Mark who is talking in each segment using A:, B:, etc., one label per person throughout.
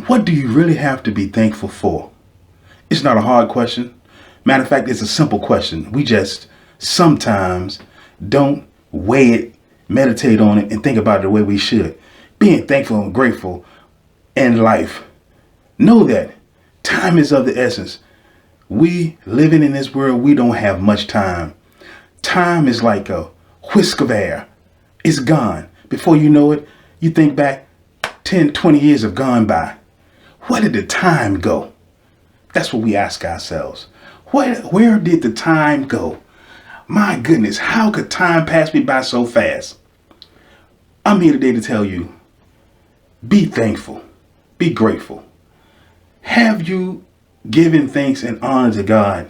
A: What do you really have to be thankful for? It's not a hard question. Matter of fact, it's a simple question. We just sometimes don't weigh it, meditate on it, and think about it the way we should. Being thankful and grateful in life. Know that time is of the essence. We living in this world, we don't have much time. Time is like a whisk of air. It's gone. Before you know it, you think back, 10, 20 years have gone by. Where did the time go? That's what we ask ourselves. Where did the time go? My goodness, how could time pass me by so fast? I'm here today to tell you, be thankful, be grateful. Have you given thanks and honor to God?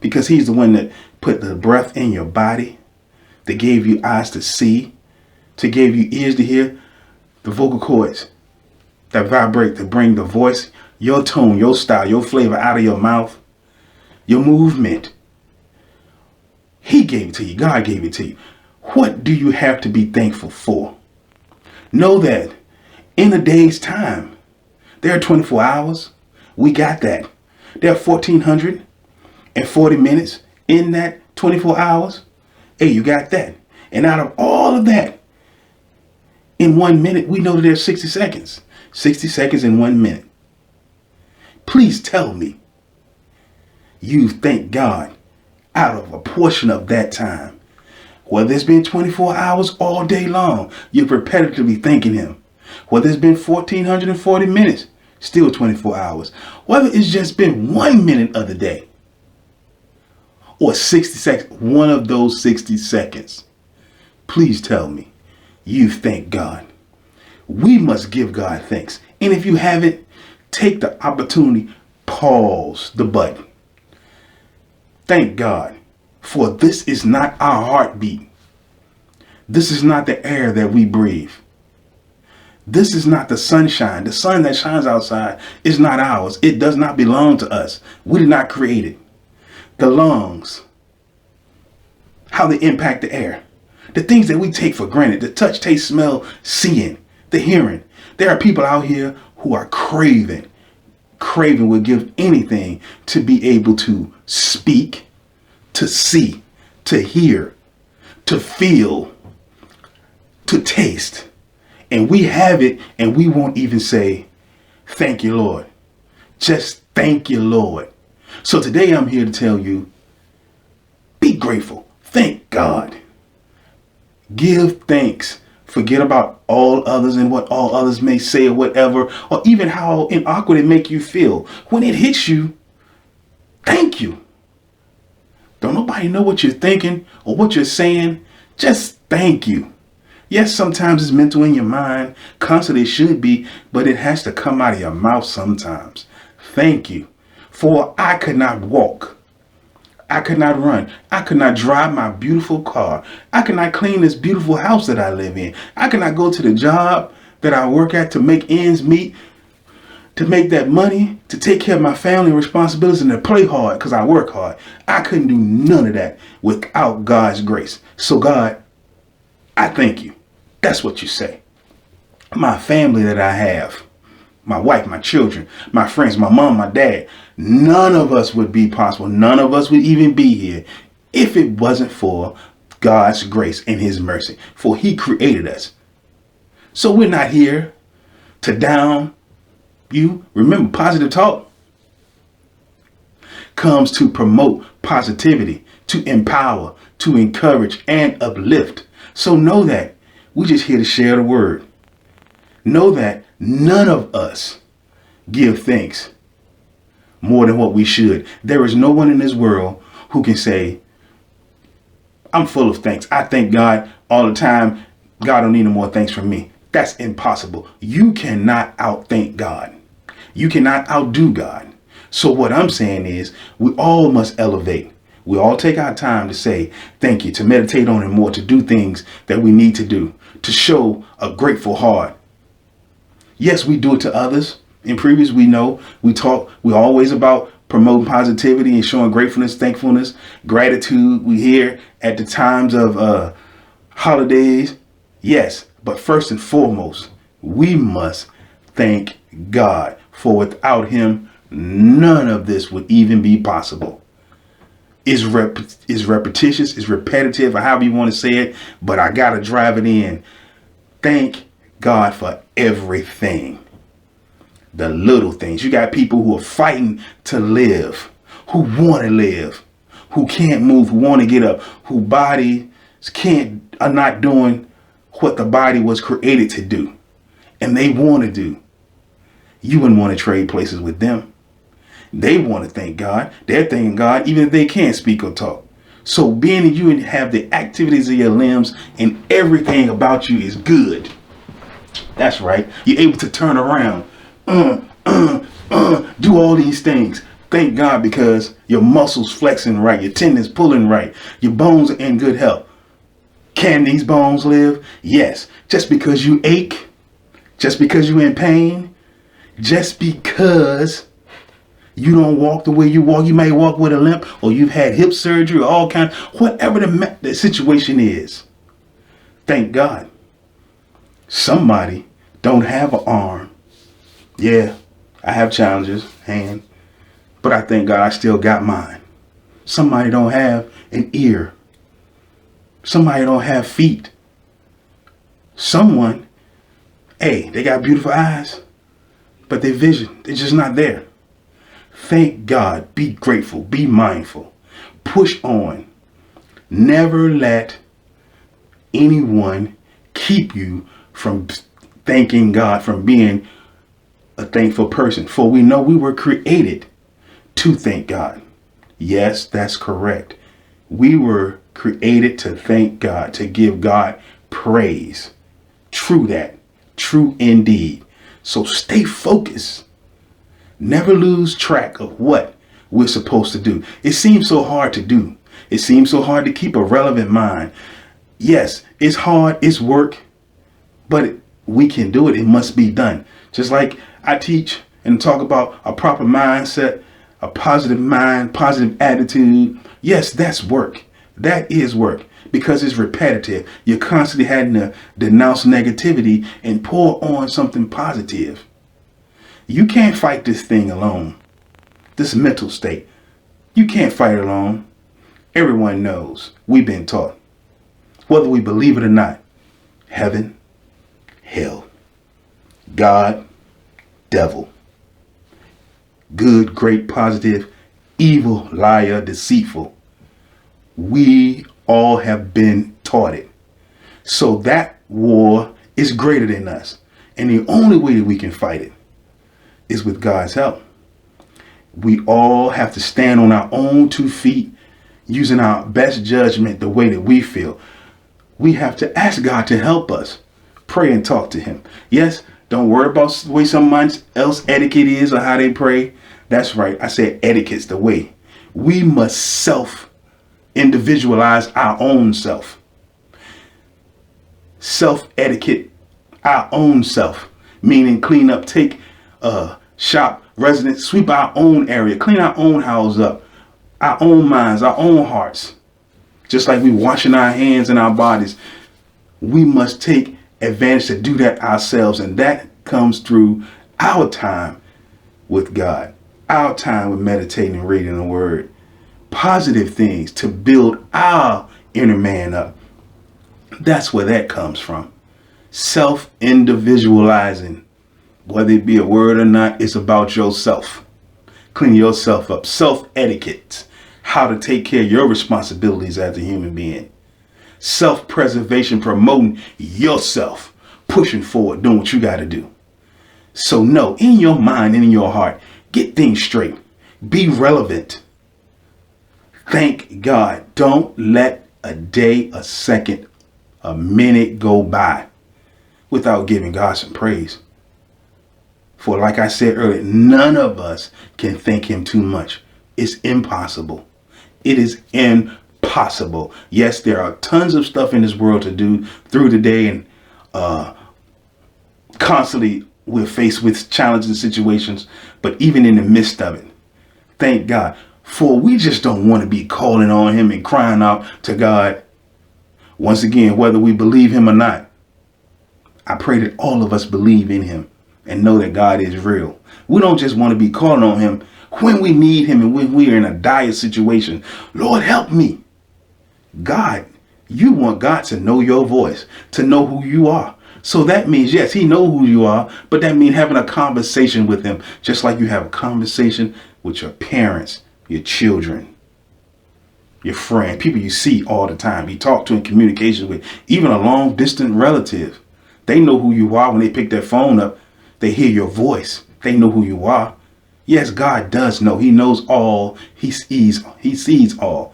A: Because he's the one that put the breath in your body, that gave you eyes to see, to give you ears to hear, the vocal cords that vibrate to bring the voice, your tone, your style, your flavor out of your mouth, your movement. He gave it to you. God gave it to you. What do you have to be thankful for? Know that in a day's time, there are 24 hours. We got that. There are 1,440 minutes in that 24 hours. Hey, you got that. And out of all of that, in 1 minute, we know that there's 60 seconds. 60 seconds in 1 minute. Please tell me you thank God out of a portion of that time. Whether it's been 24 hours all day long, you're repetitively thanking him. Whether it's been 1,440 minutes, still 24 hours. Whether it's just been 1 minute of the day or 60 seconds, one of those 60 seconds, please tell me you thank God. We must give God thanks. And if you haven't, take the opportunity, pause the button. Thank God, for this is not our heartbeat. This is not the air that we breathe. This is not the sunshine. The sun that shines outside is not ours. It does not belong to us. We did not create it. The lungs, how they impact the air. The things that we take for granted, the touch, taste, smell, seeing, the hearing. There are people out here who are craving would give anything to be able to speak, to see, to hear, to feel, to taste. And we have it, and we won't even say, thank you, Lord. Just thank you, Lord. So today I'm here to tell you, be grateful. Thank God. Give thanks. Forget about all others and what all others may say or whatever, or even how awkward it make you feel. When it hits you, thank you. Don't nobody know what you're thinking or what you're saying. Just thank you. Yes, sometimes it's mental in your mind. Constantly it should be, but it has to come out of your mouth sometimes. Thank you. For I could not walk. I could not run. I could not drive my beautiful car. I could not clean this beautiful house that I live in. I could not go to the job that I work at to make ends meet, to make that money, to take care of my family responsibilities and to play hard because I work hard. I couldn't do none of that without God's grace. So God, I thank you. That's what you say. My family that I have, my wife, my children, my friends, my mom, my dad, none of us would be possible. None of us would even be here if it wasn't for God's grace and his mercy. For he created us. So we're not here to down you. Remember, positive talk comes to promote positivity, to empower, to encourage, and uplift. So know that we're just here to share the word. Know that none of us give thanks more than what we should. There is no one in this world who can say, I'm full of thanks. I thank God all the time. God don't need no more thanks from me. That's impossible. You cannot outthank God. You cannot outdo God. So what I'm saying is we all must elevate. We all take our time to say thank you, to meditate on it more, to do things that we need to do, to show a grateful heart. Yes, we do it to others. In previous, we know, we're always about promoting positivity and showing gratefulness, thankfulness, gratitude. We hear at the times of holidays. Yes, but first and foremost, we must thank God. For without him, none of this would even be possible. It's repetitious, it's repetitive, or however you want to say it, but I got to drive it in. Thank God for everything. The little things. You got people who are fighting to live, who want to live, who can't move, who want to get up, who bodies are not doing what the body was created to do, and they want to do. You wouldn't want to trade places with them. They want to thank God. They're thanking God even if they can't speak or talk. So being that you have the activities of your limbs and everything about you is good. That's right. You're able to turn around, do all these things. Thank God because your muscles flexing right, your tendons pulling right, your bones are in good health. Can these bones live? Yes. Just because you ache, just because you're in pain, just because you don't walk the way you walk, you may walk with a limp, or you've had hip surgery, or all kinds, whatever the situation is. Thank God. Somebody don't have an arm. Yeah, I have challenges, hand, but I thank God I still got mine. Somebody don't have an ear. Somebody don't have feet. Someone, hey, they got beautiful eyes, but their vision, they're just not there. Thank God. Be grateful. Be mindful. Push on. Never let anyone keep you from thanking God, from being a thankful person. For we know we were created to thank God. Yes, that's correct. We were created to thank God, to give God praise. True that. True indeed. So stay focused. Never lose track of what we're supposed to do. It seems so hard to do. It seems so hard to keep a relevant mind. Yes, it's hard, it's work, but we can do it. It must be done. Just like I teach and talk about a proper mindset, a positive mind, positive attitude. Yes, that's work. That is work because it's repetitive. You're constantly having to denounce negativity and pour on something positive. You can't fight this thing alone. This mental state. You can't fight it alone. Everyone knows. We've been taught. Whether we believe it or not. Heaven, hell, God, devil. Good, great, positive, evil, liar, deceitful. We all have been taught it. So that war is greater than us. And the only way that we can fight it is with God's help. We all have to stand on our own 2 feet, using our best judgment the way that we feel. We have to ask God to help us. Pray and talk to him. Yes, don't worry about the way someone else etiquette is or how they pray. That's right. I said etiquette's the way. We must self-individualize our own self. Self-etiquette, our own self. Meaning clean up, take shop, residence, sweep our own area, clean our own house up, our own minds, our own hearts. Just like we washing our hands and our bodies, we must take advantage to do that ourselves. And that comes through our time with God, our time with meditating and reading the word, positive things to build our inner man up. That's where that comes from. Self-individualizing. Whether it be a word or not, it's about yourself. Clean yourself up. Self-etiquette. How to take care of your responsibilities as a human being. Self-preservation, promoting yourself. Pushing forward, doing what you got to do. So no, in your mind and in your heart, get things straight. Be relevant. Thank God. Don't let a day, a second, a minute go by without giving God some praise. For like I said earlier, none of us can thank him too much. It's impossible. It is impossible. Yes, there are tons of stuff in this world to do through the day, and constantly we're faced with challenging situations. But even in the midst of it, thank God. For we just don't want to be calling on him and crying out to God. Once again, whether we believe him or not, I pray that all of us believe in him and know that God is real. We don't just want to be calling on him when we need him and when we're in a dire situation. Lord, help me. God, you want God to know your voice, to know who you are. So that means, yes, he knows who you are, but that means having a conversation with him, just like you have a conversation with your parents, your children, your friend, people you see all the time, you talk to in communication with, even a long distant relative. They know who you are when they pick their phone up. They hear your voice. They know who you are. Yes, God does know. He knows all. He sees all.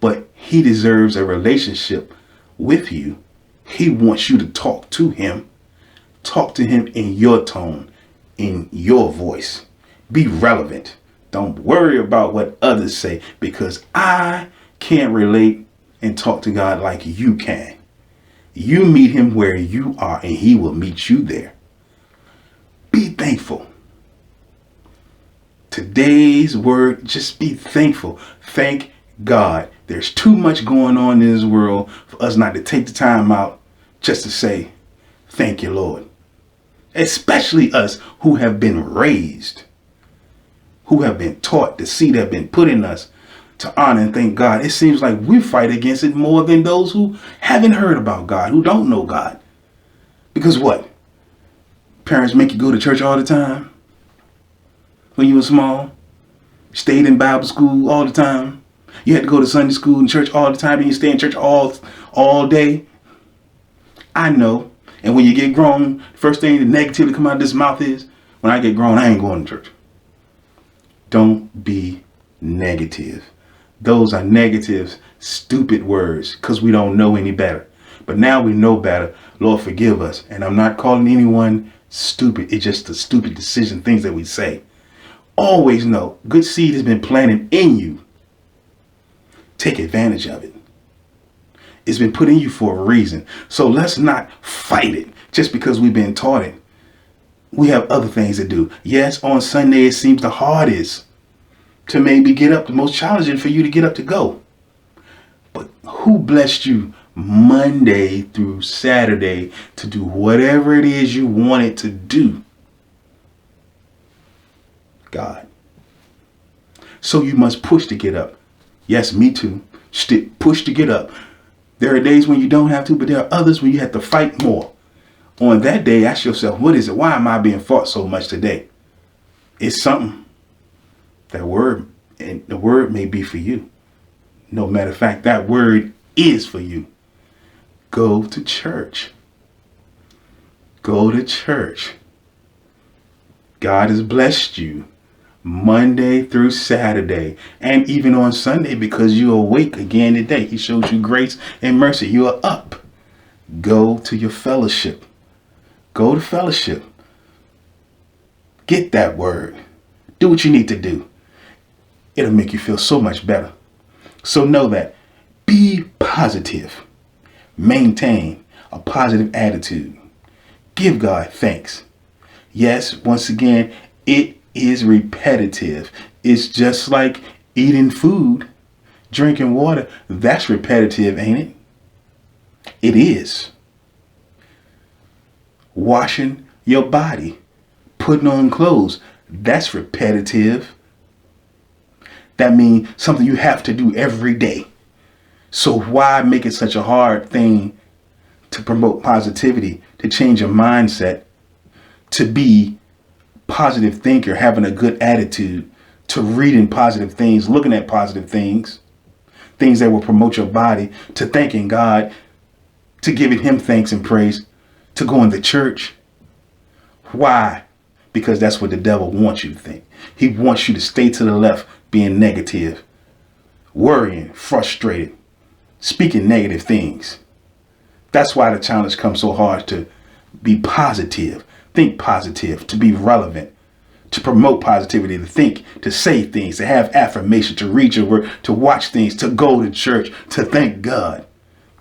A: But he deserves a relationship with you. He wants you to talk to him. Talk to him in your tone, in your voice. Be relevant. Don't worry about what others say, because I can't relate and talk to God like you can. You meet him where you are, and he will meet you there. Be thankful. Today's word, just be thankful. Thank God. There's too much going on in this world for us not to take the time out just to say, thank you, Lord. Especially us who have been raised, who have been taught, the seed have been put in us to honor and thank God. It seems like we fight against it more than those who haven't heard about God, who don't know God. Because what? Parents make you go to church all the time when you were small. Stayed in Bible school all the time. You had to go to Sunday school and church all the time, and you stay in church all day. I know. And when you get grown, the first thing the negativity come out of this mouth is, when I get grown, I ain't going to church. Don't be negative. Those are negative, stupid words, because we don't know any better. But now we know better. Lord, forgive us. And I'm not calling anyone stupid. It's just the stupid decision, things that we say. Always know, good seed has been planted in you. Take advantage of it. It's been put in you for a reason. So let's not fight it just because we've been taught it. We have other things to do. Yes, on Sunday it seems the hardest to maybe get up, the most challenging for you to get up to go. But who blessed you Monday through Saturday to do whatever it is you wanted to do? God. So you must push to get up. Yes, me too. Push to get up. There are days when you don't have to, but there are others when you have to fight more. On that day, ask yourself, what is it? Why am I being fought so much today? It's something. That word, and the word may be for you. No matter of fact, that word is for you. Go to church. Go to church. God has blessed you Monday through Saturday, and even on Sunday, because you're awake again today. He shows you grace and mercy. You are up. Go to your fellowship. Go to fellowship. Get that word. Do what you need to do. It'll make you feel so much better. So know that. Be positive. Maintain a positive attitude. Give God thanks. Yes, once again, it is repetitive. It's just like eating food, drinking water. That's repetitive, ain't it? It is. Washing your body, putting on clothes. That's repetitive. That means something you have to do every day. So why make it such a hard thing to promote positivity, to change your mindset, to be positive thinker, having a good attitude, to reading positive things, looking at positive things, things that will promote your body, to thanking God, to giving him thanks and praise, to going to church. Why? Because that's what the devil wants you to think. He wants you to stay to the left, being negative, worrying, frustrated, speaking negative things. That's why the challenge comes so hard, to be positive. Think positive, to be relevant, to promote positivity, to think, to say things, to have affirmation, to read your word, to watch things, to go to church, to thank God.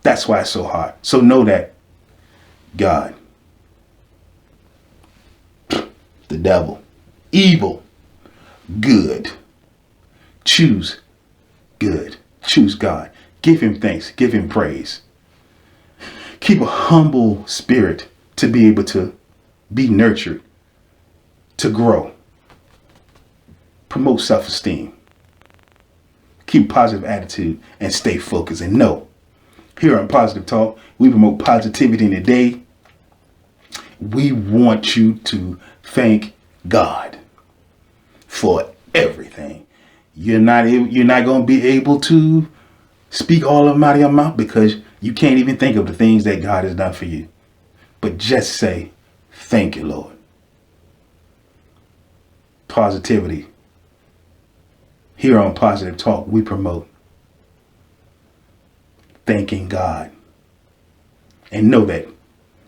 A: That's why it's so hard. So know that God, the devil, evil, good. Choose good. Choose God. Give him thanks. Give him praise. Keep a humble spirit to be able to be nurtured, to grow. Promote self-esteem. Keep a positive attitude and stay focused. And know, here on Positive Talk, we promote positivity in the day. We want you to thank God for everything. You're not going to be able to speak all of them out of your mouth because you can't even think of the things that God has done for you. But just say, thank you, Lord. Positivity. Here on Positive Talk, we promote thanking God. And know that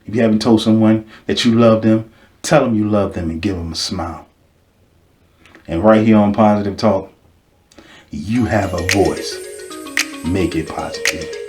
A: if you haven't told someone that you love them, tell them you love them and give them a smile. And right here on Positive Talk, you have a voice. Make it positive.